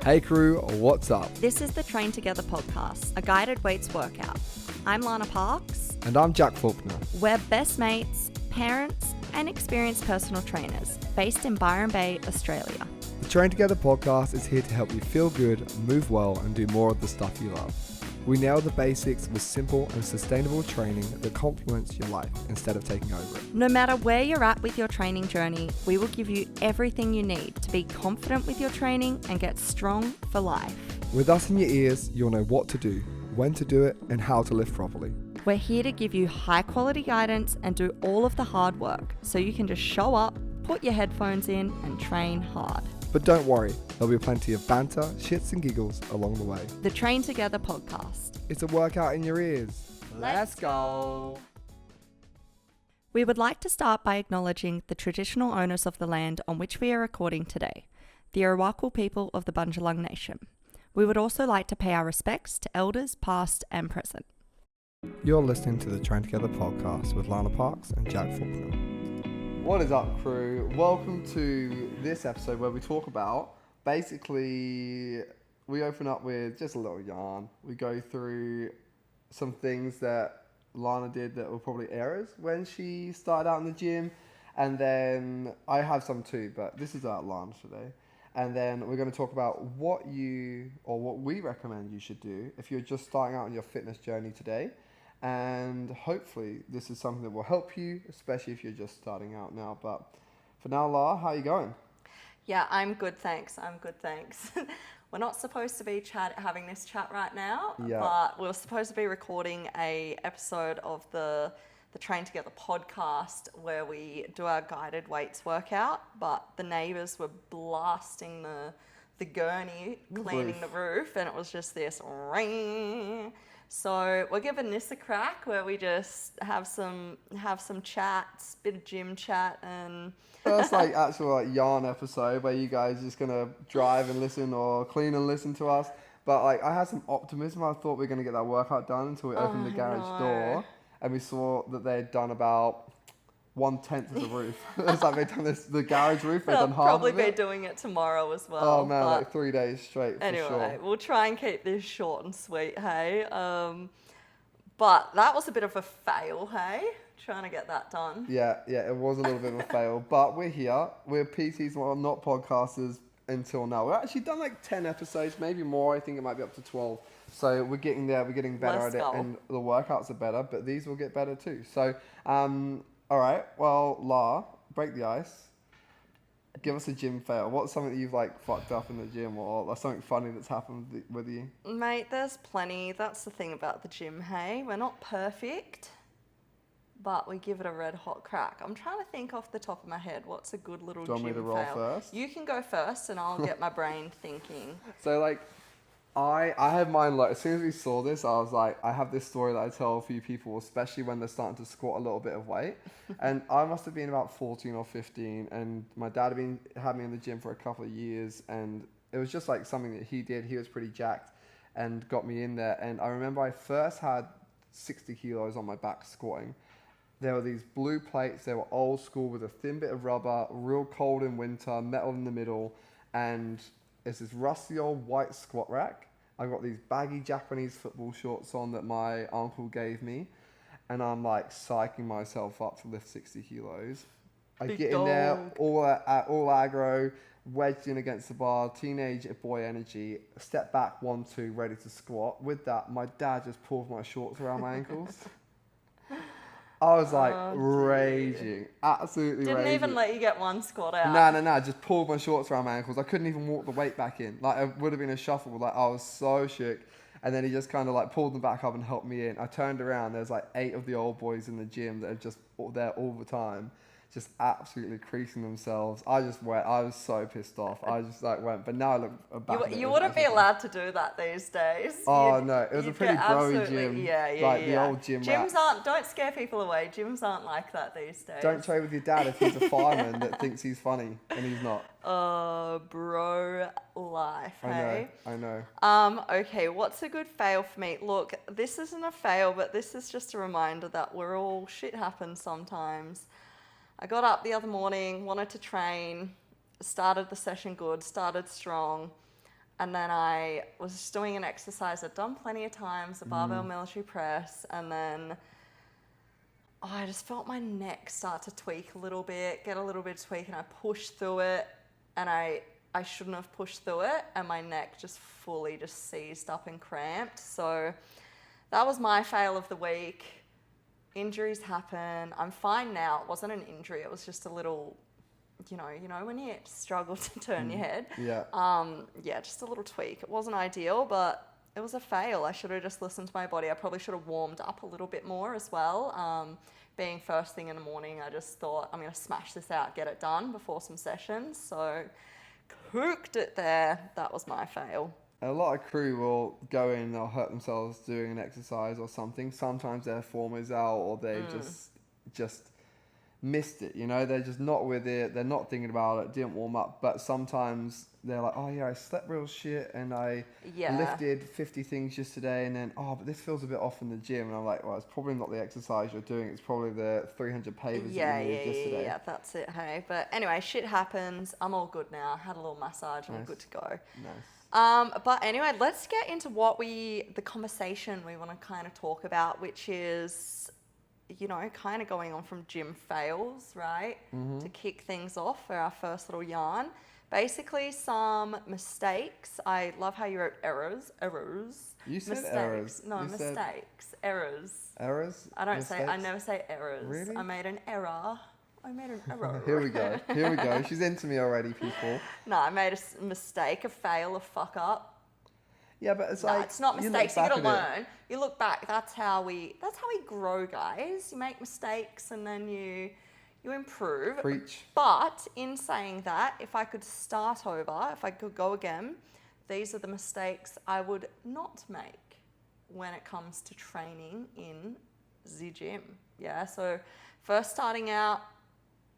Hey crew, what's up? This is the Train Together podcast, a guided weights workout. I'm Lana Parks. And I'm Jack Faulkner. We're best mates, parents, and experienced personal trainers based in Byron Bay, Australia. The Train Together podcast is here to help you feel good, move well, and do more of the stuff you love. We nail the basics with simple and sustainable training that complements your life instead of taking over it. No matter where you're at with your training journey, we will give you everything you need to be confident with your training and get strong for life. With us in your ears, you'll know what to do, when to do it, and how to lift properly. We're here to give you high quality guidance and do all of the hard work so you can just show up, put your headphones in, and train hard. But don't worry, there'll be plenty of banter, shits and giggles along the way. The Train Together podcast. It's a workout in your ears. Let's go! We would like to start by acknowledging the traditional owners of the land on which we are recording today, the Arakwal people of the Bundjalung Nation. We would also like to pay our respects to elders past and present. You're listening to the Train Together podcast with Lana Parks and Jack Faulkner. What is up, crew? Welcome to this episode where we talk about, basically, we open up with just a little yarn. We go through some things that Lana did that were probably errors when she started out in the gym. And then I have some too, but this is about Lana today. And then we're going to talk about what we recommend you should do if you're just starting out on your fitness journey today. And hopefully this is something that will help you, especially if you're just starting out now. But for now, La, how are you going? Yeah, I'm good, thanks. We're not supposed to be having this chat right now, but we're supposed to be recording a episode of the Train Together podcast where we do our guided weights workout, but the neighbours were blasting the gurney, cleaning the roof, and it was just this ring. So we're giving this a crack where we just have some chats, bit of gym chat, and first actual yarn episode where you guys are just gonna drive and listen or clean and listen to us. But I had some optimism. I thought we were gonna get that workout done until we opened the garage door and we saw that they had done about 1/10 of the roof. It's like they've done the garage roof. They've done half of it. They'll probably be doing it tomorrow as well. Oh man, like 3 days straight. Anyway, for sure. We'll try and keep this short and sweet, hey. But that was a bit of a fail, hey. Trying to get that done. Yeah, it was a little bit of a fail, but we're here. We're PTs, well, not podcasters until now. We've actually done like 10 episodes, maybe more. I think it might be up to 12. So we're getting there. We're getting better at it, and the workouts are better, but these will get better too. So, all right. Well, La, break the ice. Give us a gym fail. What's something that you've fucked up in the gym, or something funny that's happened with you? Mate, there's plenty. That's the thing about the gym, hey. We're not perfect, but we give it a red hot crack. I'm trying to think off the top of my head what's a good little gym fail. Do you want me to roll first? You can go first, and I'll get my brain thinking. So I have mine, as soon as we saw this, I was like, I have this story that I tell a few people, especially when they're starting to squat a little bit of weight. And I must have been about 14 or 15, and my dad had me in the gym for a couple of years, and it was just something that he did. He was pretty jacked and got me in there. And I remember I first had 60 kilos on my back squatting. There were these blue plates. They were old school with a thin bit of rubber, real cold in winter, metal in the middle, and it's this rusty old white squat rack. I've got these baggy Japanese football shorts on that my uncle gave me. And I'm psyching myself up to lift 60 kilos. I get in there, all aggro, wedged in against the bar, teenage boy energy, step back, 1, 2, ready to squat. With that, my dad just pulled my shorts around my ankles. I was raging, absolutely raging. Didn't even let you get one squat out. No, just pulled my shorts around my ankles. I couldn't even walk the weight back in. It would have been a shuffle. I was so shook. And then he just kind of pulled them back up and helped me in. I turned around, there's 8 of the old boys in the gym that are just there all the time, just absolutely creasing themselves. I was so pissed off. I just went, but now I look back. You wouldn't be allowed to do that these days. Oh no, it was a pretty broy gym. Yeah. The old gym. Gyms don't scare people away. Gyms aren't like that these days. Don't trade with your dad if he's a fireman that thinks he's funny and he's not. Bro life, hey? I know. Okay, what's a good fail for me? Look, this isn't a fail, but this is just a reminder that shit happens sometimes. I got up the other morning, wanted to train, started the session good, started strong. And then I was just doing an exercise I'd done plenty of times, a barbell military press, and then I just felt my neck start to tweak a little bit, get a little bit of tweak, and I pushed through it, and I shouldn't have pushed through it, and my neck just fully just seized up and cramped. So that was my fail of the week. Injuries happen. I'm fine now. It wasn't an injury. It was just a little, you know when you struggle to turn your head. Yeah. Yeah, just a little tweak. It wasn't ideal, but it was a fail. I should have just listened to my body. I probably should have warmed up a little bit more as well. Being first thing in the morning, I just thought I'm going to smash this out, get it done before some sessions. So cooked it there. That was my fail. A lot of crew will go in, they'll hurt themselves doing an exercise or something. Sometimes their form is out, or they've just missed it, you know? They're just not with it. They're not thinking about it, didn't warm up. But sometimes they're like, oh yeah, I slept real shit and I lifted 50 things yesterday, and then, oh, but this feels a bit off in the gym. And I'm like, well, it's probably not the exercise you're doing. It's probably the 300 pavers that you moved yesterday. Yeah, that's it, hey. But anyway, shit happens. I'm all good now. Had a little massage and I'm good to go. Nice. But anyway, let's get into the conversation we want to kind of talk about, which is, you know, kind of going on from gym fails, right? To kick things off for our first little yarn. Basically, some mistakes. I love how you wrote errors. You said mistakes. errors. No, you mistakes. Errors. Errors? I don't Mistakes? I never say errors. Really? I made an error. Here we go. She's into me already, people. No, I made a mistake, a fail, a fuck up. Yeah, but it's it's not mistakes. You gotta learn. You look back. That's how we grow, guys. You make mistakes and then you improve. Preach. But in saying that, if I could start over, if I could go again, these are the mistakes I would not make when it comes to training in the gym. Yeah. So first starting out.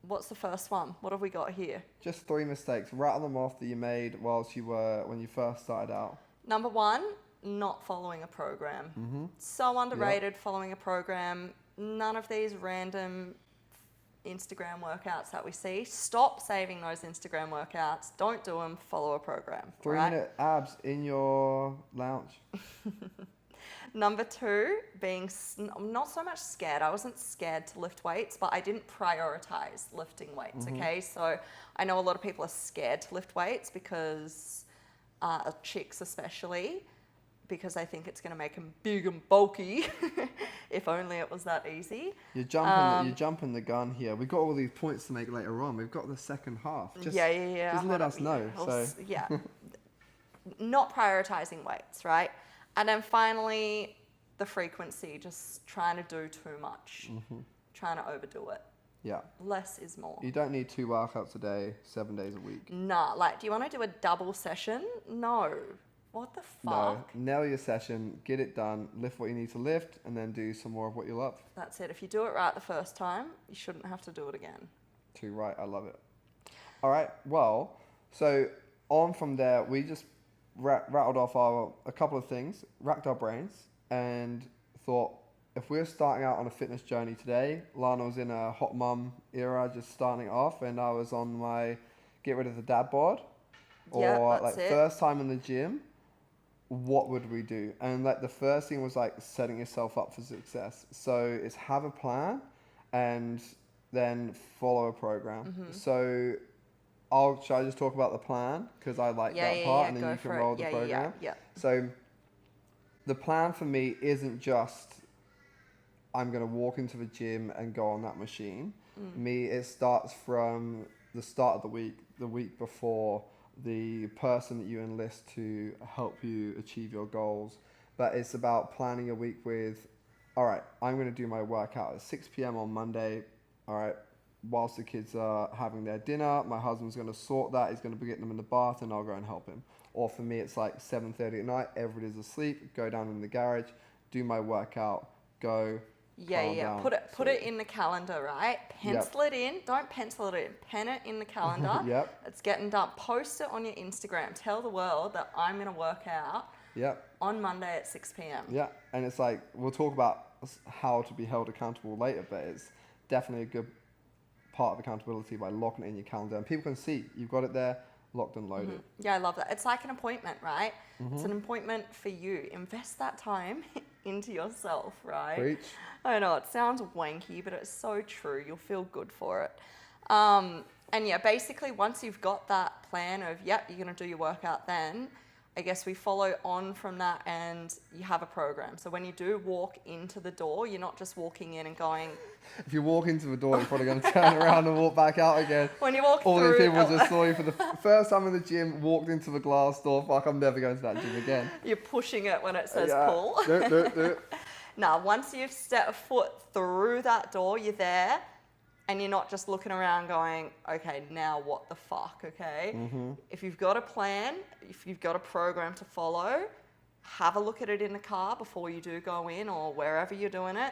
What's the first one? What have we got here? Just 3 mistakes. Rattle them off that you made when you first started out. Number 1, not following a program. So underrated, following a program. None of these random Instagram workouts that we see. Stop saving those Instagram workouts. Don't do them. Follow a program. 3-minute abs in your lounge. Number 2, being not so much scared. I wasn't scared to lift weights, but I didn't prioritize lifting weights, okay? So I know a lot of people are scared to lift weights because, chicks especially, because they think it's going to make them big and bulky. If only it was that easy. You're jumping the gun here. We've got all these points to make later on. We've got the second half. Just let us know. Yeah. Not prioritizing weights, right? And then finally, the frequency, just trying to do too much, trying to overdo it. Yeah. Less is more. You don't need 2 workouts a day, 7 days a week. Nah, like, do you want to do a double session? No. What the fuck? No, nail your session, get it done, lift what you need to lift, and then do some more of what you love. That's it. If you do it right the first time, you shouldn't have to do it again. Too right, I love it. All right, well, so on from there, we just rattled off a couple of things, racked our brains, and thought if we're starting out on a fitness journey today, Lana was in a hot mum era, just starting off, and I was on my get rid of the dad bod, or first time in the gym. What would we do? And like the first thing was like setting yourself up for success. So it's have a plan, and then follow a program. So. Should I just talk about the plan? Because I like that part, and then you can roll the program. Yeah. So the plan for me isn't just I'm going to walk into the gym and go on that machine. It starts from the start of the week before, the person that you enlist to help you achieve your goals. But it's about planning a week with, all right, I'm going to do my workout at 6 p.m. on Monday. All right. Whilst the kids are having their dinner, my husband's going to sort that. He's going to be getting them in the bath, and I'll go and help him. Or for me, it's like 7:30 at night. Everybody's asleep. Go down in the garage, do my workout, go. Yeah. Put it in the calendar, right? Pencil it in. Don't pencil it in. Pen it in the calendar. It's getting done. Post it on your Instagram. Tell the world that I'm going to work out. On Monday at 6 p.m. Yeah, and it's like we'll talk about how to be held accountable later, but it's definitely a good part of accountability by locking it in your calendar, and people can see you've got it there. locked and loaded. Yeah, I love that. It's like an appointment, right? It's an appointment for you. Invest that time into yourself, right? Preach. I know it sounds wanky, but it's so true. You'll feel good for it. And yeah, basically once you've got that plan of, yep, you're going to do your workout then, I guess we follow on from that and you have a program. So when you do walk into the door, you're not just walking in and going... If you walk into the door, you're probably going to turn around and walk back out again. When you walk All through... these people just saw you for the first time in the gym, walked into the glass door. Fuck, I'm never going to that gym again. You're pushing it when it says pull. Now, once you've stepped a foot through that door, you're there. And you're not just looking around going, okay, now what the fuck, okay? If you've got a plan, if you've got a program to follow, have a look at it in the car before you do go in or wherever you're doing it.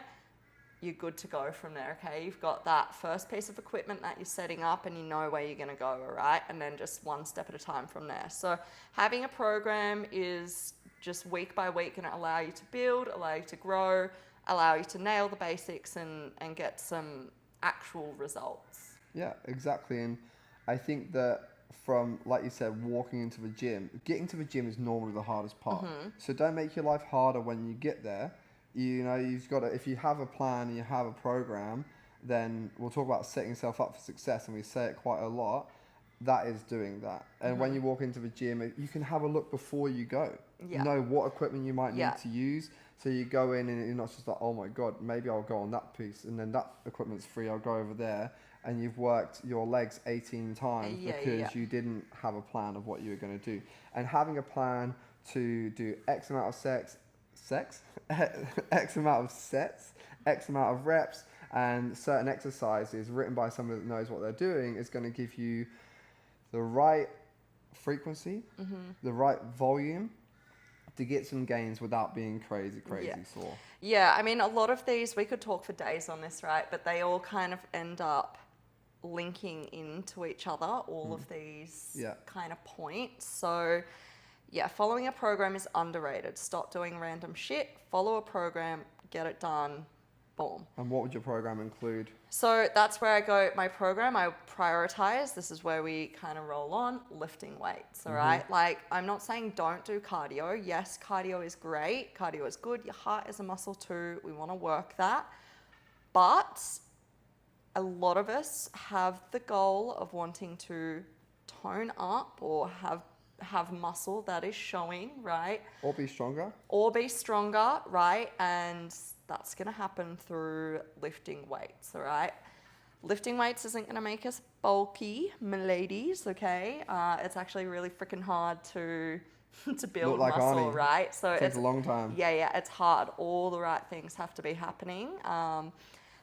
You're good to go from there, okay? You've got that first piece of equipment that you're setting up and you know where you're gonna go, all right? And then just one step at a time from there. So having a program is just week by week gonna allow you to build, allow you to grow, allow you to nail the basics and get some actual results. Yeah, exactly. And I think that from, like you said, walking into the gym, getting to the gym is normally the hardest part. So don't make your life harder when you get there. You know, you've got to, if you have a plan and you have a program, then we'll talk about setting yourself up for success, and we say it quite a lot. That is doing that. And when you walk into the gym, you can have a look before you go. You know what equipment you might need to use. So you go in and you're not just like, oh my God, maybe I'll go on that piece and then that equipment's free, I'll go over there. And you've worked your legs 18 times because you didn't have a plan of what you were going to do. And having a plan to do X amount of X amount of sets, X amount of reps, and certain exercises written by somebody that knows what they're doing is going to give you the right frequency, the right volume to get some gains without being crazy sore. Yeah, I mean, a lot of these, we could talk for days on this, right? But they all kind of end up linking into each other, all of these kind of points. So yeah, following a program is underrated. Stop doing random shit, follow a program, get it done, boom. And what would your program include? So that's where I go, my program, I prioritize, this is where we kind of roll on, lifting weights, all right? Like, I'm not saying don't do cardio. Yes, cardio is great. Cardio is good. Your heart is a muscle too. We want to work that. But a lot of us have the goal of wanting to tone up or have muscle that is showing, right? Or be stronger. Or be stronger, right? And that's going to happen through lifting weights, all right? Lifting weights isn't going to make us bulky, miladies, okay? It's actually really freaking hard to build like muscle, Arnie. right? So Takes a long time. Yeah, it's hard. All the right things have to be happening.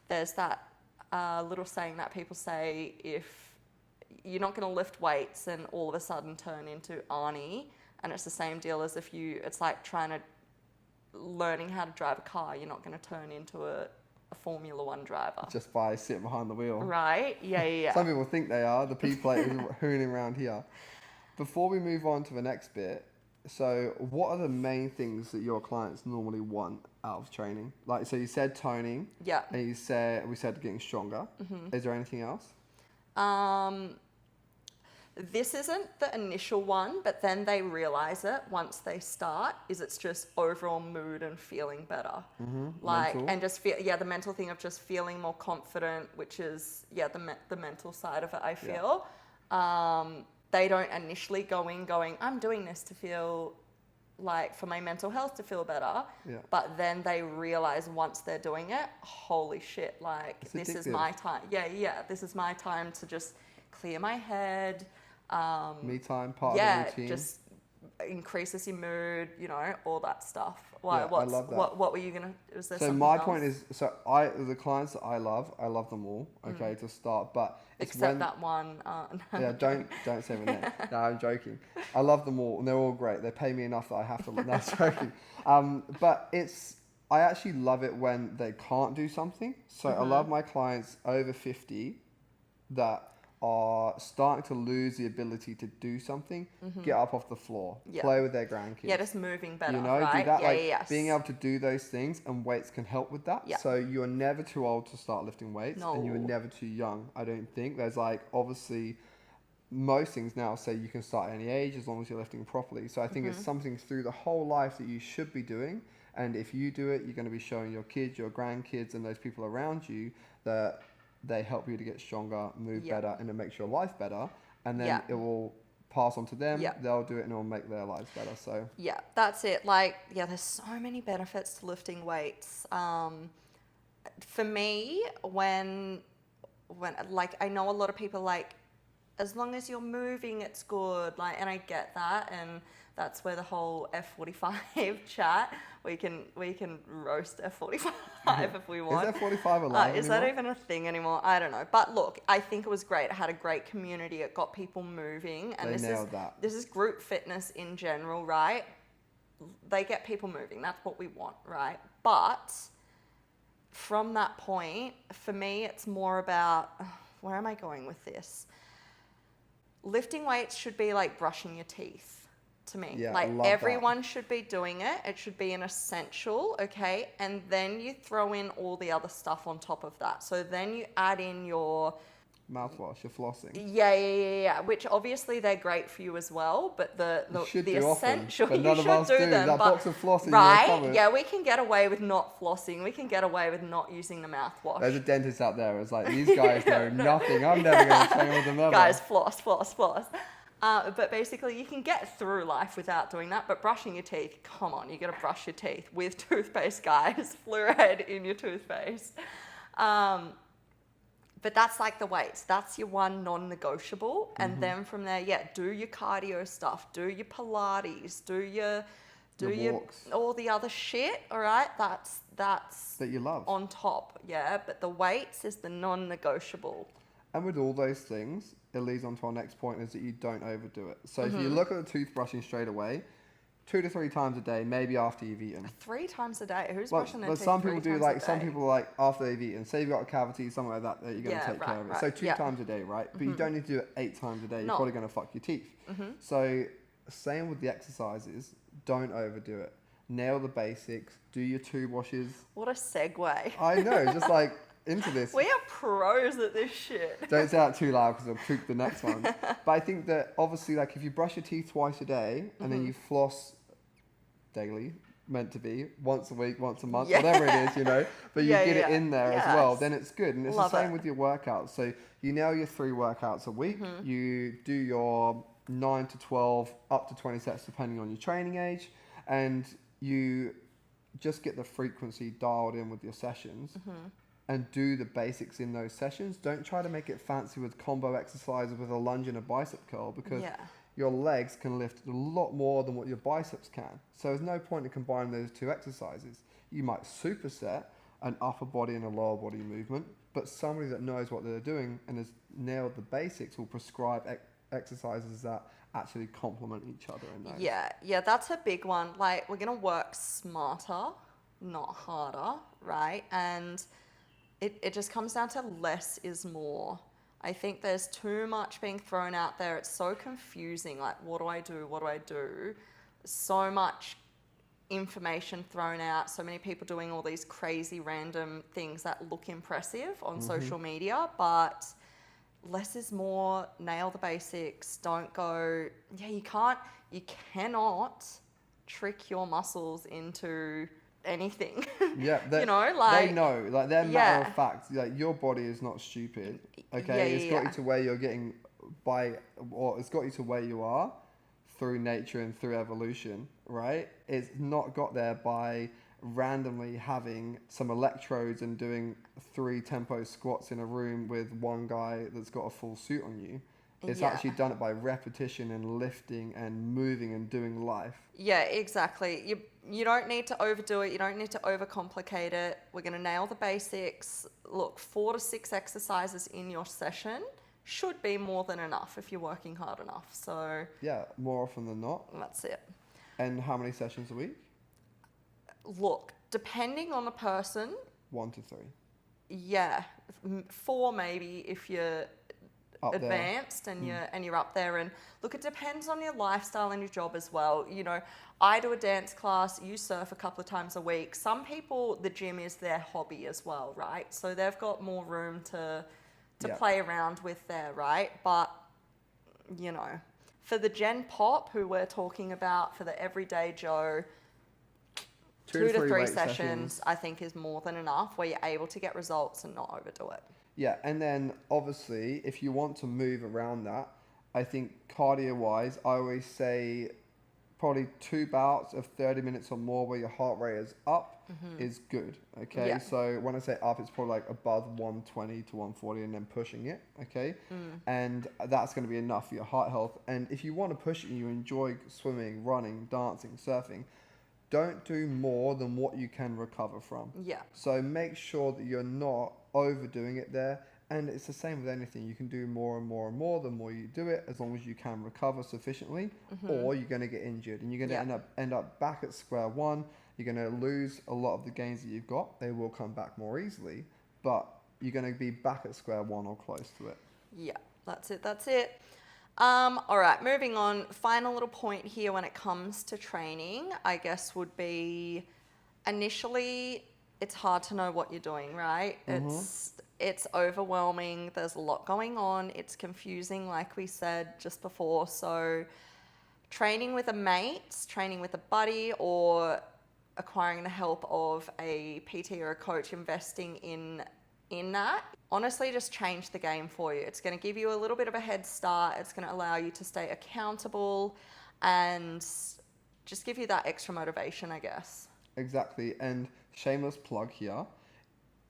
There's that little saying that people say, if you're not going to lift weights and all of a sudden turn into Arnie, and it's the same deal as it's like learning how to drive a car. You're not going to turn into a Formula One driver. Just by sitting behind the wheel. Right, yeah. Some people think they are. The P plate is hooning around here. Before we move on to the next bit, so what are the main things that your clients normally want out of training? Like, so you said toning. Yeah. And we said getting stronger. Is there anything else? This isn't the initial one, but then they realize it once they start, it's just overall mood and feeling better. Like, mental. and just the mental thing of just feeling more confident, which is, the mental side of it, I feel. They don't initially go in going, I'm doing this to feel like for my mental health to feel better. Yeah. But then they realize once they're doing it, holy shit, like It's this is addictive. my time. Yeah, this is my time to just clear my head. Me time, part of the routine. Just increases your mood, all that stuff. I love that. What were you gonna? Was there So something my else? point is, the clients that I love them all. Okay, to start, but it's Except that one. Yeah, don't say my name. No, I'm joking. I love them all, and they're all great. They pay me enough that I have to. No, I'm joking. But I actually love it when they can't do something. So I love my clients over 50 that are starting to lose the ability to do something, get up off the floor, play with their grandkids. Yeah, just moving better, do right? that. Being able to do those things, and weights can help with that. Yeah. So you're never too old to start lifting weights, No. and you're never too young, I don't think. There's obviously most things now say you can start at any age as long as you're lifting properly. So I think it's something through the whole life that you should be doing. And if you do it, you're going to be showing your kids, your grandkids, and those people around you that they help you to get stronger, move better, and it makes your life better. And then it will pass on to them. They'll do it and it will make their lives better. So yeah, that's it. Like, there's so many benefits to lifting weights. For me, when like, I know a lot of people like, as long as you're moving, it's good. Like, and I get that, and that's where the whole F45 chat. We can roast F45 if we want. Is F45 alive Is anymore? that even a thing anymore? I don't know. But look, I think it was great. It had a great community. It got people moving, and this is group fitness in general, right? They get people moving. That's what we want, right? But from that point, for me, it's more about, where am I going with this? Lifting weights should be like brushing your teeth to me. Yeah, like, I love everyone should be doing it. It should be an essential, okay? And then you throw in all the other stuff on top of that. So then you add in your mouthwash, you're flossing. Yeah. Which obviously they're great for you as well, but the essential, but none you of should us do do. them. That but, box of flossing, right? Yeah, we can get away with not flossing. We can get away with not using the mouthwash. There's a dentist out there who's like, these guys know nothing. I'm never going to train with them ever. Guys, floss. But basically, you can get through life without doing that. But brushing your teeth, come on, you got to brush your teeth with toothpaste, guys. Fluoride in your toothpaste. But that's like the weights. That's your one non-negotiable. And then from there, do your cardio stuff, do your Pilates, do your walks, all the other shit. All right, that's that you love on top. Yeah, but the weights is the non-negotiable. And with all those things, it leads on to our next point, is that you don't overdo it. So if you look at the toothbrushing straight away, 2 to 3 times a day, maybe after you've eaten. 3 times a day? Who's brushing their teeth? But some people do, like, some people, like, after they've eaten, say you've got a cavity, something like that you're going to take care of it. So 2 times a day, right? But you don't need to do it 8 times a day. You're probably going to fuck your teeth. So same with the exercises, don't overdo it. Nail the basics, do your 2 washes. What a segue. I know, just like into this. We are pros at this shit. Don't say that too loud because I'll poop the next one. But I think that obviously, like, if you brush your teeth twice a day and then you floss daily, meant to be, once a week, once a month, whatever it is, but you get it in there as well, then it's good. And it's the same with your workouts. So you nail your 3 workouts a week, you do your 9 to 12, up to 20 sets depending on your training age, and you just get the frequency dialed in with your sessions. And do the basics in those sessions. Don't try to make it fancy with combo exercises with a lunge and a bicep curl, because your legs can lift a lot more than what your biceps can. So there's no point in combining those 2 exercises. You might superset an upper body and a lower body movement, but somebody that knows what they're doing and has nailed the basics will prescribe exercises that actually complement each other in those. Yeah, that's a big one. Like, we're going to work smarter, not harder, right? And it just comes down to less is more. I think there's too much being thrown out there. It's so confusing. Like, what do I do? So much information thrown out. So many people doing all these crazy random things that look impressive on social media. But less is more. Nail the basics. Don't go, you cannot trick your muscles into anything. Yeah, they know, like, they're matter of fact. Like, your body is not stupid. Okay, it's got you to where you're getting it's got you to where you are through nature and through evolution, right? It's not got there by randomly having some electrodes and doing 3 tempo squats in a room with one guy that's got a full suit on you. It's actually done it by repetition and lifting and moving and doing life. Yeah, exactly. You don't need to overdo it. You don't need to overcomplicate it. We're going to nail the basics. Look, 4 to 6 exercises in your session should be more than enough if you're working hard enough. So yeah, more often than not. That's it. And how many sessions a week? Look, depending on the person. 1 to 3. Yeah, 4 maybe if you're up advanced there. And you're up there. And look, it depends on your lifestyle and your job as well. I do a dance class, you surf a couple of times a week. Some people, the gym is their hobby as well, right? So they've got more room to play around with there, right? But you know, for the Gen Pop who we're talking about, for the everyday Joe, 2 to 3 sessions, I think, is more than enough where you're able to get results and not overdo it. Yeah, and then obviously, if you want to move around that, I think cardio-wise, I always say probably 2 bouts of 30 minutes or more where your heart rate is up is good, okay? Yeah. So when I say up, it's probably like above 120 to 140 and then pushing it, okay? And that's going to be enough for your heart health. And if you want to push it and you enjoy swimming, running, dancing, surfing, don't do more than what you can recover from. Yeah. So make sure that you're not overdoing it there. And it's the same with anything. You can do more and more and more the more you do it, as long as you can recover sufficiently, or you're going to get injured and you're going to end up back at square one. You're going to lose a lot of the gains that you've got. They will come back more easily, but you're going to be back at square one or close to it. Yeah, that's it. All right, moving on. Final little point here when it comes to training, I guess, would be initially it's hard to know what you're doing, right? It's overwhelming. There's a lot going on. It's confusing, like we said just before. So training with a mate, training with a buddy, or acquiring the help of a PT or a coach, investing in that, honestly just change the game for you. It's going to give you a little bit of a head start. It's going to allow you to stay accountable and just give you that extra motivation, I guess. Exactly. And shameless plug here.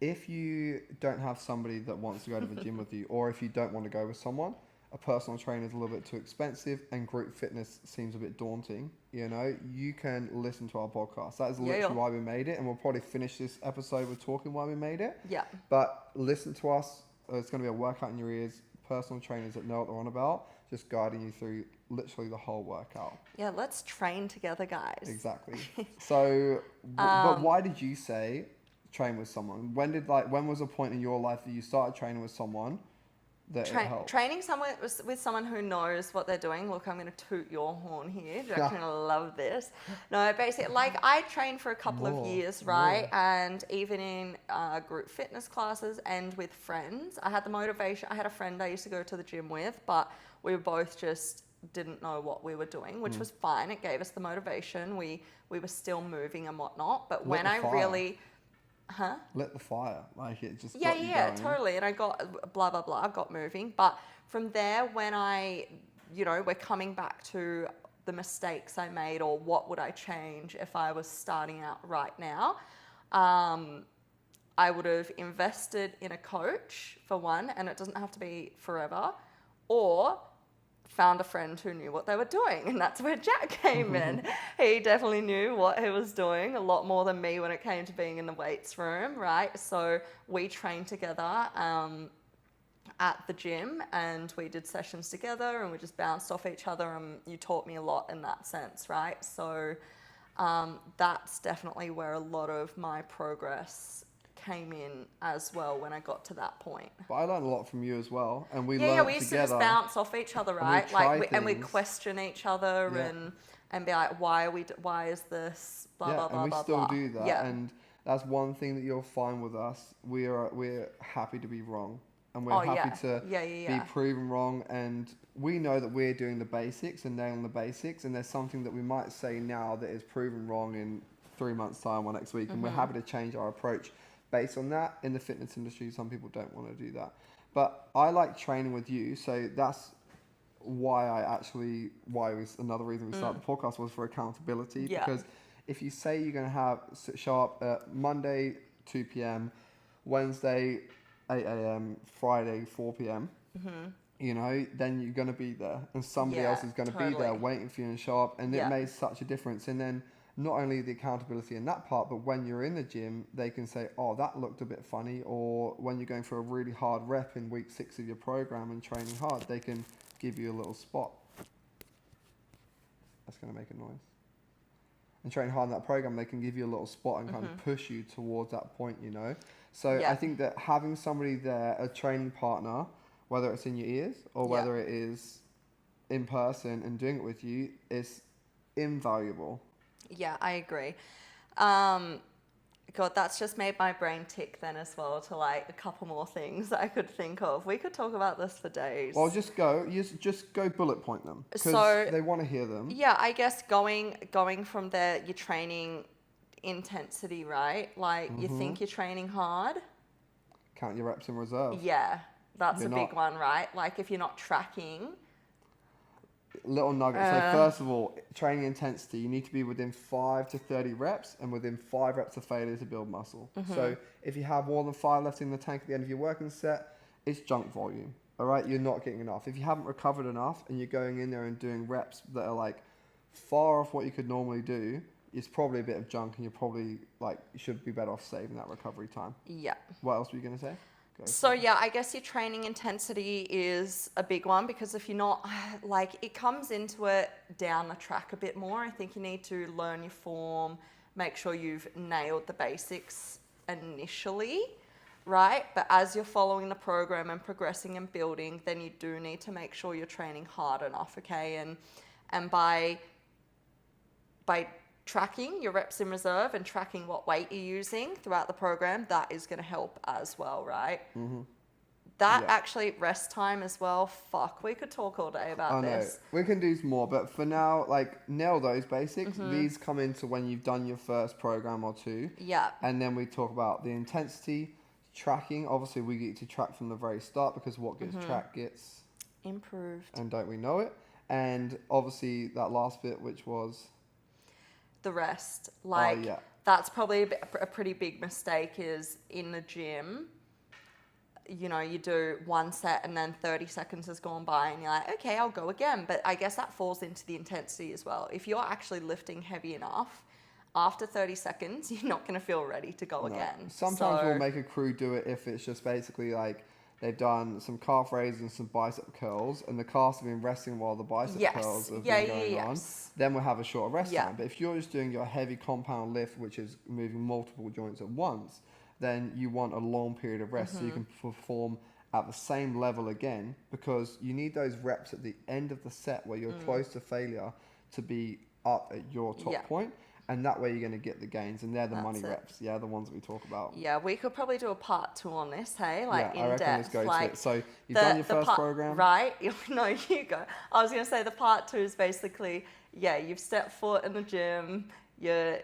If you don't have somebody that wants to go to the gym with you, or if you don't want to go with someone, a personal trainer is a little bit too expensive and group fitness seems a bit daunting, you know, you can listen to our podcast. That is literally why we made it. And we'll probably finish this episode with talking why we made it. Yeah. But listen to us. It's going to be a workout in your ears. Personal trainers that know what they're on about, just guiding you through literally the whole workout. Yeah, let's train together, guys. Exactly. So, but why did you say train with someone? When was a point in your life that you started training with someone that it helped? Training someone with someone who knows what they're doing. Look, I'm going to toot your horn here. You're going to love this. No, basically, like I trained for a couple of years, right? And even in group fitness classes and with friends, I had the motivation. I had a friend I used to go to the gym with, but we were both just didn't know what we were doing, which was fine. It gave us the motivation. We were still moving and whatnot. But when I really... Lit the fire, like it just yeah, totally. And I got blah blah blah, got moving. But from there, when we're coming back to the mistakes I made, or what would I change if I was starting out right now, I would have invested in a coach for one, and it doesn't have to be forever, or found a friend who knew what they were doing, and that's where Jack came in. He definitely knew what he was doing a lot more than me when it came to being in the weights room, right? So we trained together at the gym, and we did sessions together, and we just bounced off each other, and you taught me a lot in that sense, right? So that's definitely where a lot of my progress came in as well when I got to that point. But I learned a lot from you as well, and we used to just bounce off each other, right? And we question each other and be like, why is this blah blah blah and we blah still blah. do that, and that's one thing that you'll find with us. We're happy to be wrong, and we're happy to be proven wrong, and we know that we're doing the basics and nailing the basics, and there's something that we might say now that is proven wrong in 3 months' time or next week, and we're happy to change our approach based on that. In the fitness industry, some people don't want to do that. But I like training with you, so that's why another reason we started the podcast was for accountability. Yeah. Because if you say you're going to show up at Monday 2 p.m, Wednesday 8 a.m, Friday 4 p.m, you know, then you're going to be there, and somebody else is going to be there waiting for you to show up, and it made such a difference. And then not only the accountability in that part, but when you're in the gym, they can say, oh, that looked a bit funny. Or when you're going for a really hard rep in week 6 of your program and training hard, they can give you a little spot. That's going to make a noise. And training hard in that program, they can give you a little spot and kind of push you towards that point, you know. So I think that having somebody there, a training partner, whether it's in your ears or whether it is in person and doing it with you, is invaluable. Yeah, I agree. God, that's just made my brain tick then as well to like a couple more things that I could think of. We could talk about this for days. Well, just go bullet point them because So, they want to hear them. yeah, I guess going from there, your training intensity, right? Like you think you're training hard. Count your reps in reserve. Yeah, that's You're a big not. one, right? Like if you're not tracking. Little nugget. So first of all, training intensity, you need to be within 5 to 30 reps and within 5 reps of failure to build muscle. So if you have more than 5 left in the tank at the end of your working set, it's junk volume. All right, you're not getting enough. If you haven't recovered enough and you're going in there and doing reps that are like far off what you could normally do, it's probably a bit of junk, and you're probably like you should be better off saving that recovery time. Yeah. What else were you gonna say? So yeah, I guess your training intensity is a big one because if you're not, like it comes into it down the track a bit more. I think you need to learn your form, make sure you've nailed the basics initially, right? But as you're following the program and progressing and building, then you do need to make sure you're training hard enough, okay? And by tracking your reps in reserve and tracking what weight you're using throughout the program, that is going to help as well, right? That actually, rest time as well, fuck, we could talk all day about this. We can do some more, but for now, like, nail those basics. These come into when you've done your first program or two. Yeah. And then we talk about the intensity, tracking. Obviously, we get to track from the very start because what gets tracked gets improved. And don't we know it? And obviously, that last bit, which was the rest. Like, that's probably a pretty big mistake is in the gym, you know, you do one set and then 30 seconds has gone by and you're like, okay, I'll go again. But I guess that falls into the intensity as well. If you're actually lifting heavy enough, after 30 seconds, you're not going to feel ready to go again. Sometimes we'll make a crew do it if it's just basically like they've done some calf raises and some bicep curls, and the calves have been resting while the bicep curls have been going on. Then we'll have a shorter rest time. But if you're just doing your heavy compound lift, which is moving multiple joints at once, then you want a long period of rest so you can perform at the same level again, because you need those reps at the end of the set where you're close to failure to be up at your top point. And that way you're going to get the gains, and they're the money reps, the ones that we talk about. Yeah, we could probably do a part 2 on this, hey? Like in depth. Let's go to it. So you've done your first program. Right? No, you go. I was going to say the part 2 is basically, you've stepped foot in the gym, you're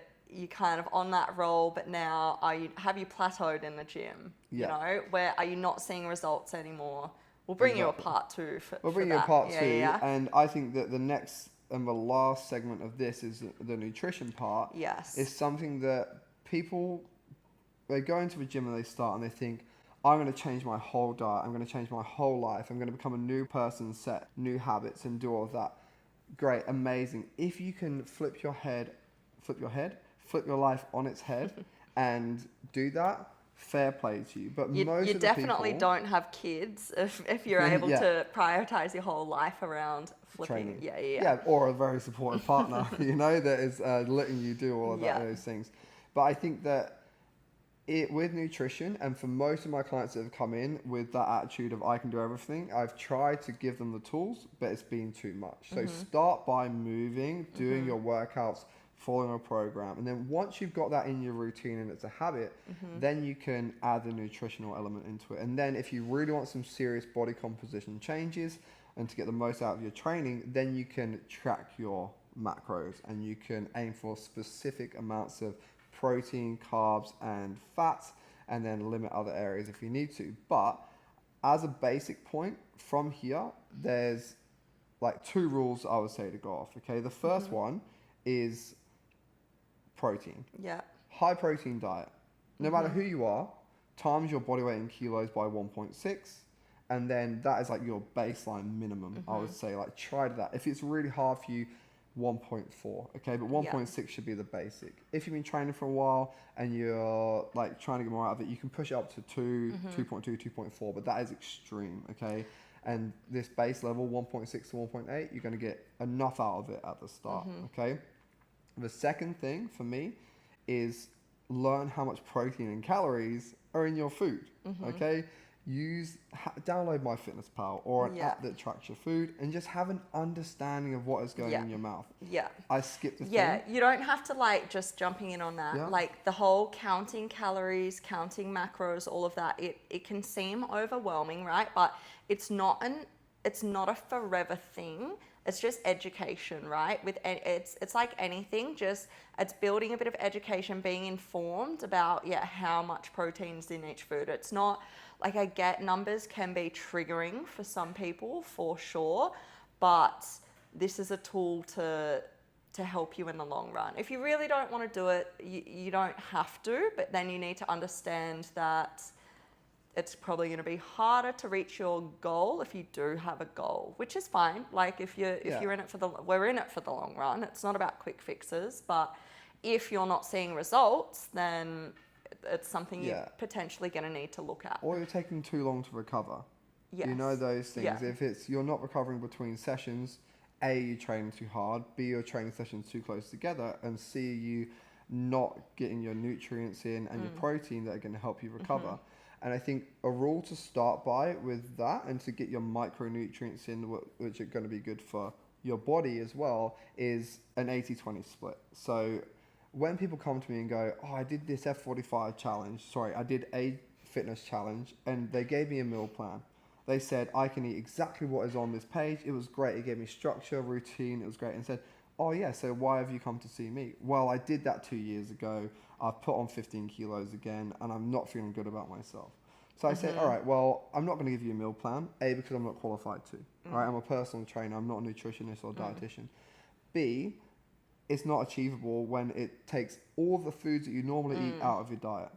kind of on that roll, but now have you plateaued in the gym? You know, where are you not seeing results anymore? We'll bring you a part 2 for We'll bring you a part 2, and I think that the next and the last segment of this is the nutrition part. Yes. Is something that people, they go into the gym and they start and they think, I'm going to change my whole diet, I'm going to change my whole life, I'm going to become a new person, set new habits and do all of that. Great, amazing. If you can flip your life on its head and do that, fair play to you. But most you of the definitely people don't have kids if you're able to prioritize your whole life around flipping. Training. Yeah, or a very supportive partner, that is letting you do all of those things. But I think that with nutrition, and for most of my clients that have come in with that attitude of I can do everything, I've tried to give them the tools, but it's been too much. So start by moving, doing your workouts, following a program, and then once you've got that in your routine and it's a habit, then you can add the nutritional element into it. And then if you really want some serious body composition changes and to get the most out of your training, then you can track your macros and you can aim for specific amounts of protein, carbs, and fats, and then limit other areas if you need to. But as a basic point, from here, there's like 2 rules I would say to go off. Okay, the first one is protein. Yeah. High protein diet. No matter who you are, times your body weight in kilos by 1.6, and then that is like your baseline minimum. I would say, like, try that. If it's really hard for you, 1.4. Okay, but 1.6 should be the basic. If you've been training for a while and you're like trying to get more out of it, you can push it up to 2, 2.2, 2.4, but that is extreme. Okay. And this base level, 1.6 to 1.8, you're going to get enough out of it at the start. Okay. The second thing for me is learn how much protein and calories are in your food. Okay. download MyFitnessPal or an Yeah. app that tracks your food and just have an understanding of what is going Yeah. in your mouth. Yeah. I skipped the Yeah, thing. you don't have to like just jumping in on that. Yeah. Like the whole counting calories, counting macros, all of that. It can seem overwhelming, right? But it's not a forever thing. It's just education, right? It's like anything, just it's building a bit of education, being informed about how much protein's in each food. It's not like, I get numbers can be triggering for some people for sure, but this is a tool to help you in the long run. If you really don't want to do it, you don't have to, but then you need to understand that it's probably going to be harder to reach your goal if you do have a goal, which is fine. Like if you're in it we're in it for the long run. It's not about quick fixes, but if you're not seeing results, then it's something you're potentially going to need to look at. Or you're taking too long to recover. Yes. You know those things. Yeah. If you're not recovering between sessions, A, you're training too hard, B, your training sessions too close together, and C, you not getting your nutrients in and your protein that are going to help you recover. And I think a rule to start by with that and to get your micronutrients in, which are going to be good for your body as well, is an 80-20 split. So when people come to me and go, I did this F45 challenge, I did a fitness challenge, and they gave me a meal plan. They said, I can eat exactly what is on this page. It was great. It gave me structure, routine. It was great. And said, oh yeah, so why have you come to see me? Well, I did that 2 years ago. I've put on 15 kilos again, and I'm not feeling good about myself. So I said, all right, well, I'm not going to give you a meal plan. A, because I'm not qualified to. All right, I'm a personal trainer. I'm not a nutritionist or dietitian. B, it's not achievable when it takes all the foods that you normally eat out of your diet.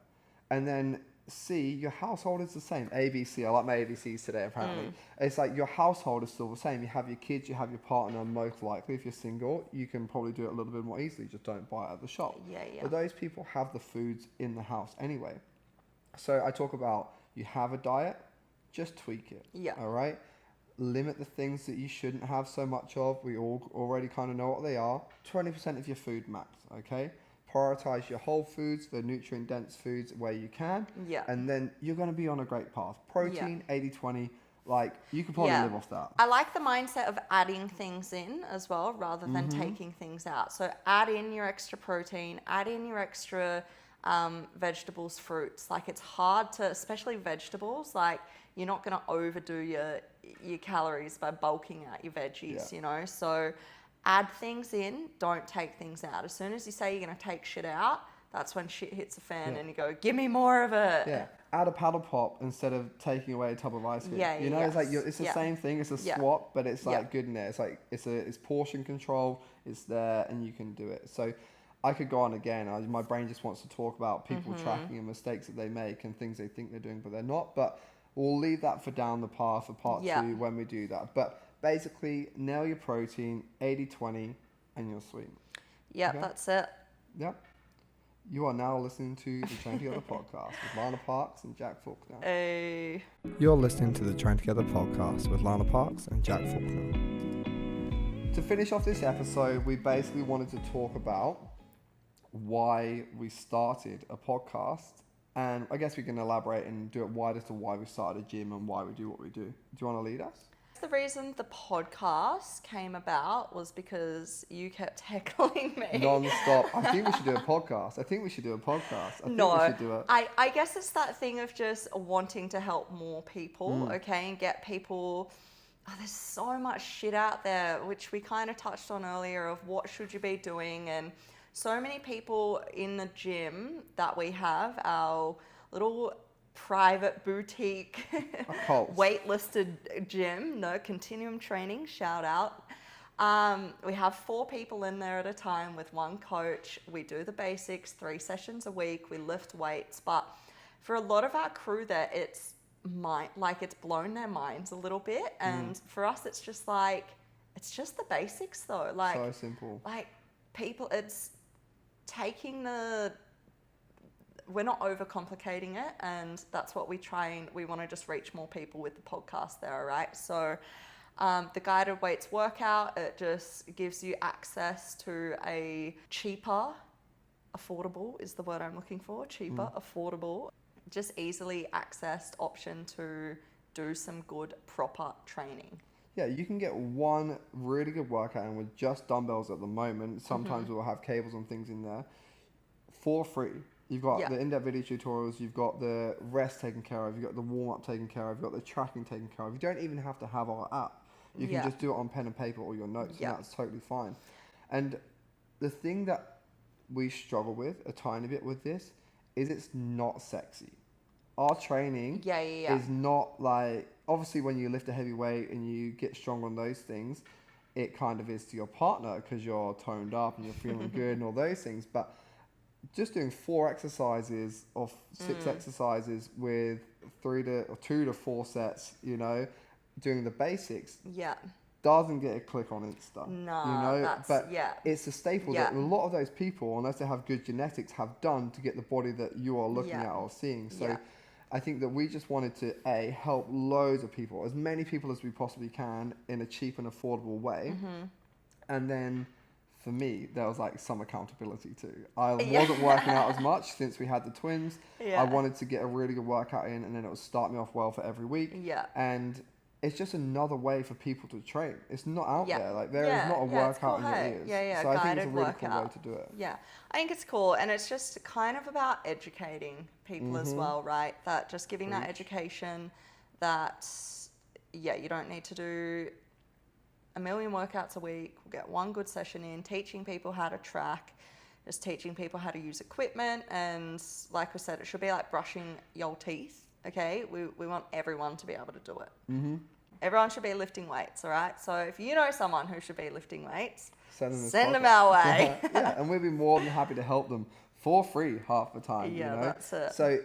And then C, your household is the same. A, B, C. I like my ABCs today, apparently. It's like your household is still the same. You have your kids, you have your partner. Most likely, if you're single, you can probably do it a little bit more easily. Just don't buy it at the shop. Yeah. But those people have the foods in the house anyway. So I talk about, you have a diet, just tweak it. Yeah. All right? Limit the things that you shouldn't have so much of. We all already kind of know what they are. 20% of your food max, okay? Prioritize your whole foods, the nutrient-dense foods where you can. Yeah. And then you're going to be on a great path. Protein, 80-20, like, you could probably live off that. I like the mindset of adding things in as well, rather than taking things out. So add in your extra protein, add in your extra vegetables, fruits. Like, it's hard to, especially vegetables, like, you're not going to overdo your calories by bulking out your veggies, you know? So add things in, don't take things out. As soon as you say you're going to take shit out, that's when shit hits the fan and you go, give me more of it. Yeah. Add a paddle pop instead of taking away a tub of ice cream. You know, it's like it's the same thing. It's a swap, but it's like good in there. It's like it's portion control. It's there, and you can do it. So I could go on again. My brain just wants to talk about people tracking and mistakes that they make and things they think they're doing but they're not. But we'll leave that for down the path for part 2 when we do that. But basically, nail your protein, 80-20, and you're sweet. Yeah, that's it. Yep. You are now listening to the Train Together podcast with Lana Parks and Jack Faulkner. Hey. You're listening to the Train Together podcast with Lana Parks and Jack Faulkner. To finish off this episode, we basically wanted to talk about why we started a podcast. And I guess we can elaborate and do it wider to why we started a gym and why we do what we do. Do you want to lead us? The reason the podcast came about was because you kept heckling me. Non-stop. I think we should do a podcast. I think we should do it. I guess it's that thing of just wanting to help more people, okay, and get people. Oh, there's so much shit out there, which we kind of touched on earlier, of what should you be doing, and so many people in the gym that we have, our little private boutique waitlisted gym, no continuum training, shout out. We have 4 people in there at a time with 1 coach. We do the basics, 3 sessions a week. We lift weights, but for a lot of our crew there, it's blown their minds a little bit. And for us, it's just the basics though. Like, so simple. Like, people, it's taking we're not overcomplicating it, and that's what we want to just reach more people with the podcast there, right? So the guided weights workout, it just gives you access to a cheaper, affordable is the word I'm looking for, affordable just easily accessed option to do some good proper training. Yeah, you can get one really good workout in with just dumbbells at the moment. Sometimes we'll have cables and things in there for free. You've got the in-depth video tutorials, you've got the rest taken care of, you've got the warm-up taken care of, you've got the tracking taken care of. You don't even have to have our app. You can just do it on pen and paper or your notes, and that's totally fine. And the thing that we struggle with a tiny bit with this is it's not sexy. Our training is not like, obviously when you lift a heavy weight and you get strong on those things, it kind of is to your partner because you're toned up and you're feeling good and all those things. But just doing 4 exercises or 6 exercises with 2 to 4 sets, you know, doing the basics. Yeah. Doesn't get a click on Insta. No, you know, but it's a staple that a lot of those people, unless they have good genetics, have done to get the body that you are looking at or seeing. So I think that we just wanted to help loads of people, as many people as we possibly can, in a cheap and affordable way. And then for me, there was like some accountability too. I wasn't working out as much since we had the twins. I wanted to get a really good workout in, and then it would start me off well for every week. And it's just another way for people to train. It's not out there. Like there is not a workout in your ears. So I think it's a really cool way to do it. Yeah, I think it's cool, and it's just kind of about educating people as well, right? That just giving that education that you don't need to do a million workouts a week. We'll get one good session in, teaching people how to track, just teaching people how to use equipment, and like we said, it should be like brushing your teeth. Okay, we want everyone to be able to do it. Everyone should be lifting weights, all right? So if you know someone who should be lifting weights, send them our way. And we'd be more than happy to help them for free half the time. Yeah, you know? that's it. So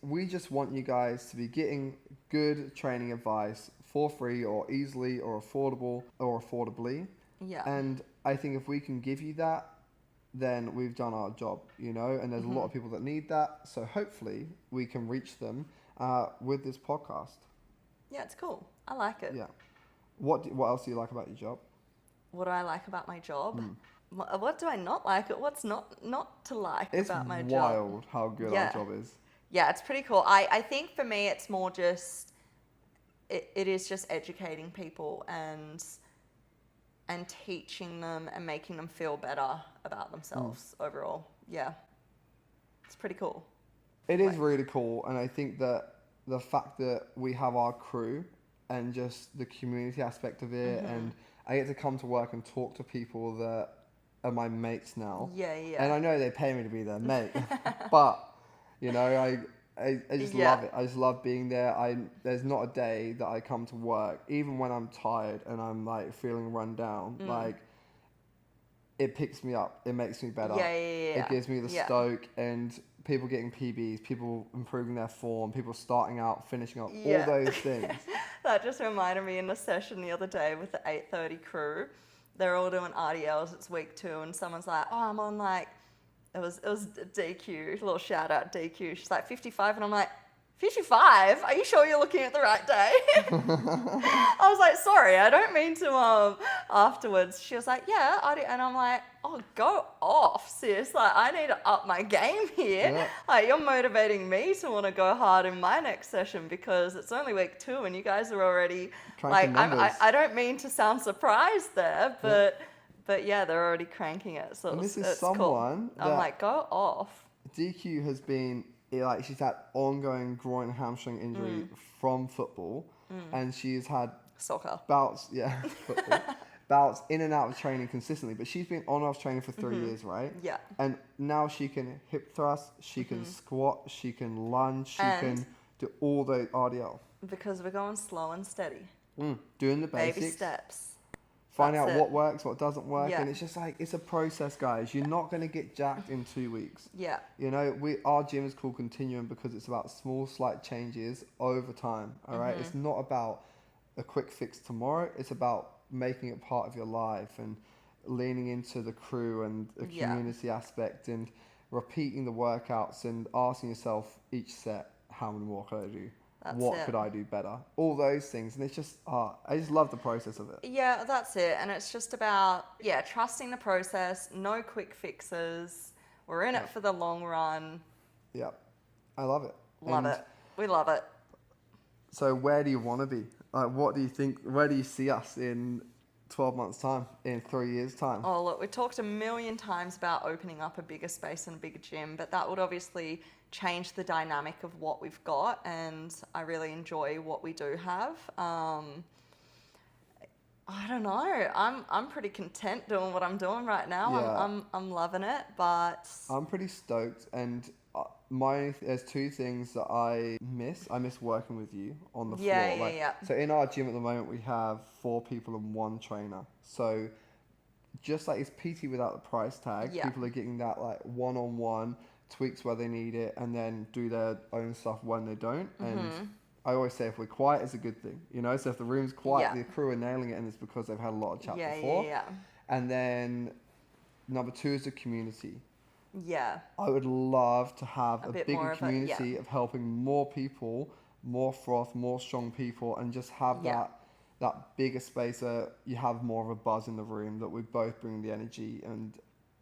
we just want you guys to be getting good training advice for free or easily or affordable or affordably. Yeah. And I think if we can give you that, then we've done our job, you know, and there's a lot of people that need that. So hopefully we can reach them with this podcast. Yeah, it's cool. I like it. Yeah. What else do you like about your job? What do I like about my job? What do I not like? What's not to like about my job? It's wild how good our job is. Yeah, it's pretty cool. I think for me it's more just, it is just educating people and teaching them and making them feel better about themselves overall. Yeah. It's pretty cool. It is really cool, and I think that the fact that we have our crew and just the community aspect of it, and I get to come to work and talk to people that are my mates now. Yeah. And I know they pay me to be their mate, but you know, I just love it. I just love being there. There's not a day that I come to work, even when I'm tired and I'm like feeling run down, like it picks me up. It makes me better. It gives me the stoke, and people getting PBs, people improving their form, people starting out, finishing up, all those things. That just reminded me in the session the other day with the 8:30 crew. They're all doing RDLs. It's week 2, and someone's like, "Oh, I'm on like." It was DQ, a little shout out DQ. She's like 55, and I'm like, 55? Are you sure you're looking at the right day? I was like, sorry, I don't mean to. Afterwards, she was like, yeah, I do. And I'm like, oh, go off, sis. Like, I need to up my game here. Yeah. Like, you're motivating me to want to go hard in my next session because it's only week 2 and you guys are already Cranking numbers. I don't mean to sound surprised there, but. But yeah, they're already cranking it, so and this is it's someone cool. I'm like, go off. DQ has been like, she's had ongoing groin hamstring injury from football, and she's had soccer bouts, football, bouts in and out of training consistently. But she's been on and off training for 3 years, right? Yeah. And now she can hip thrust, she can squat, she can lunge, she can do all the RDL. Because we're going slow and steady. Doing the basics. Baby steps. Find out what works, what doesn't work, and it's just like, it's a process, guys. You're not going to get jacked in 2 weeks. Yeah. You know, our gym is called Continuum because it's about small, slight changes over time, all right? It's not about a quick fix tomorrow. It's about making it part of your life and leaning into the crew and the community aspect and repeating the workouts and asking yourself each set, how many more could I do? What could I do better? All those things. And it's just, I just love the process of it. Yeah, that's it. And it's just about, trusting the process, no quick fixes. We're in it for the long run. Yeah, I love it. Love it. We love it. So where do you want to be? What do you think? Where do you see us in 12 months' time? In 3 years' time? Oh, look, we talked a million times about opening up a bigger space and a bigger gym, but that would obviously change the dynamic of what we've got, and I really enjoy what we do have. I don't know. I'm pretty content doing what I'm doing right now. Yeah. I'm loving it, but I'm pretty stoked, and there's two things that I miss. I miss working with you on the floor. Yeah. So in our gym at the moment, we have 4 people and 1 trainer. So just like it's PT without the price tag, Yeah. people are getting that like one-on-one tweaks where they need it, and then do their own stuff when they don't. And I always say if we're quiet, it's a good thing, you know. So if the room's quiet, Yeah. the crew are nailing it, and it's because they've had a lot of chat yeah, before. yeah, And then number 2 is the community. yeah. I would love to have A a bit bigger more of a- community yeah. of helping more people, more froth, more strong people, and just have Yeah. that bigger space where you have more of a buzz in the room, that we both bring the energy, and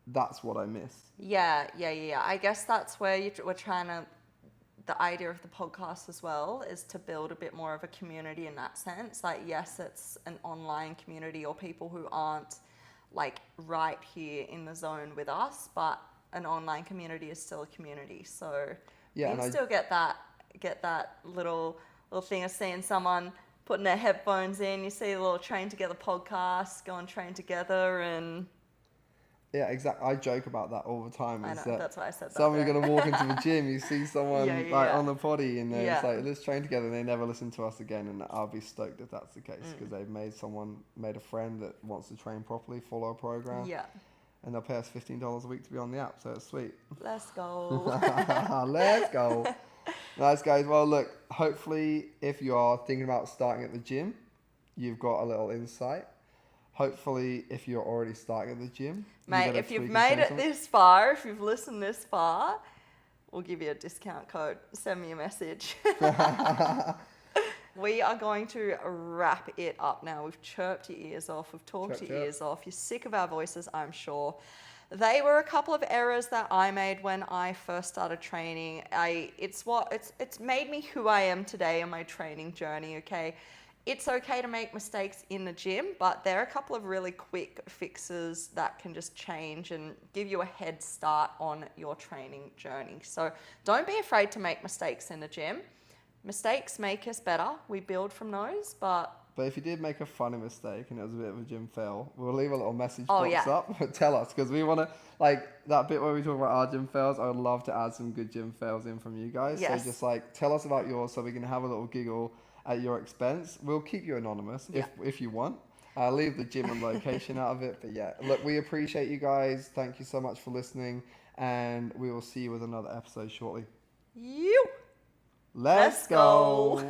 that's what I miss. Yeah. I guess that's where we're trying to. The idea of the podcast as well is to build a bit more of a community in that sense. Like, yes, it's an online community or people who aren't like right here in the zone with us, but an online community is still a community. So Yeah, you and can still get that little thing of seeing someone putting their headphones in. You see the little Train Together podcast, go and train together, and Yeah, exactly. I joke about that all the time. I Is know, that that's why I said that. someone's there. going to walk into the gym, you see someone Yeah. on the potty, and they're just Yeah. like, let's train together, and they never listen to us again. And I'll be stoked if that's the case, because they've made a friend that wants to train properly, follow a program, Yeah. and they'll pay us $15 a week to be on the app, so it's sweet. Let's go. Let's go. Nice, guys. Well, look, hopefully if you are thinking about starting at the gym, you've got a little insight. Hopefully if you're already starting at the gym, Mate, if you've made it this far, if you've listened this far, we'll give you a discount code. Send me a message. We are going to wrap it up now. We've chirped your ears off. We've talked your ears off. You're sick of our voices, I'm sure. They were a couple of errors that I made when I first started training. It's made me who I am today in my training journey, okay? It's okay to make mistakes in the gym, but there are a couple of really quick fixes that can just change and give you a head start on your training journey. So don't be afraid to make mistakes in the gym. Mistakes make us better. We build from those, but if you did make a funny mistake and it was a bit of a gym fail, we'll leave a little message Oh, box yeah. up. Tell us, because we want to, like, that bit where we talk about our gym fails, I would love to add some good gym fails in from you guys. Yes. So just, like, tell us about yours so we can have a little giggle at your expense. We'll keep you anonymous if you want. Leave the gym and location out of it. But yeah, look, we appreciate you guys. Thank you so much for listening. And we will see you with another episode shortly. you. Let's go.